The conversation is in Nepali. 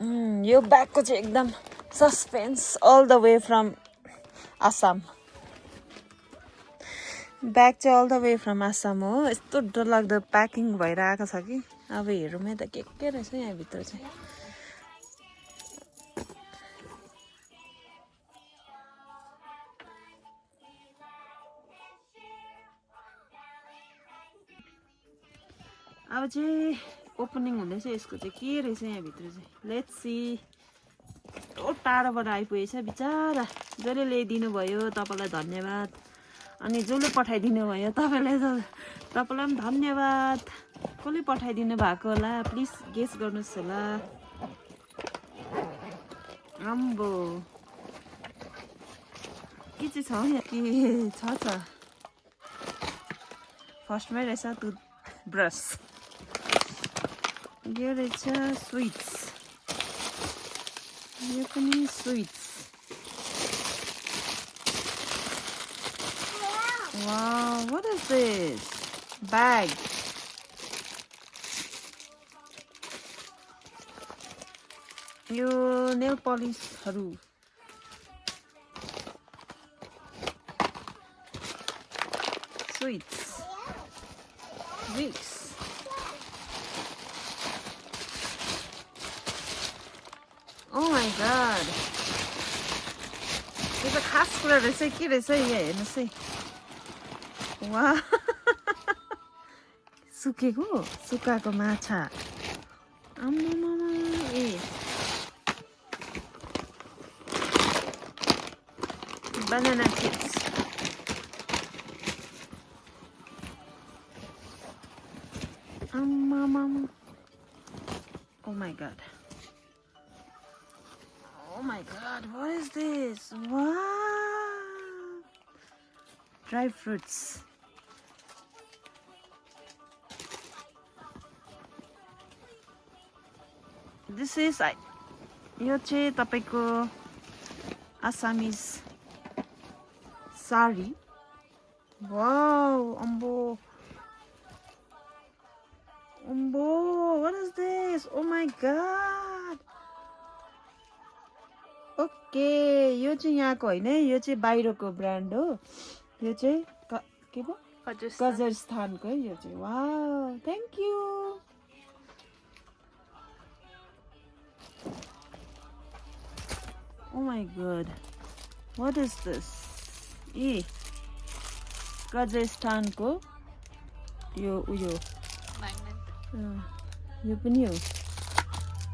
यो ब्यागको चाहिँ एकदम suspense all the way from Assam bag चाहिँ all the way from Assam हो यस्तो डरलाग्दो प्याकिङ भएर आएको छ कि अब हेरौँ है त के रहेछ यहाँभित्र चाहिँ अब चाहिँ ओपनिङ हुँदैछ यसको चाहिँ के रहेछ यहाँभित्र चाहिँ लेट्स सी यत्रो टाढोबाट आइपुगेछ बिचारा जसले ल्याइदिनु भयो तपाईँलाई धन्यवाद अनि जसले पठाइदिनु भयो तपाईँलाई पनि धन्यवाद कसले पठाइदिनु भएको होला प्लिज गेस गर्नुहोस् होला आम्बो के चाहिँ छ यहाँ के छ फर्स्टमै रहेछ टुथब्रस यो रहेछ स्विट्स यो पनि sweets wow what is this bag यो नेल पलिसहरू sweets Vicks Oh my god. यो त खास कुरा रहेछ के रहेछ यहाँ हेर्नुहोस् है वाह सुकाएको माछा आम्मामा ए बनाना चिप्स आम्मामा Oh my god. Oh my god, what is this? Wow! Dry fruits. This is यो चाहिँ तपाईको Assamese sari. Wow, ambo, what is this? Oh my god. Okay यो चाहिँ यहाँको होइन है यो चाहिँ बाहिरको ब्रान्ड हो यो चाहिँ के भयो कजाकिस्तानको है यो चाहिँ wow thank you oh my God what is this a कजाकिस्तानको यो उयो यो पनि हो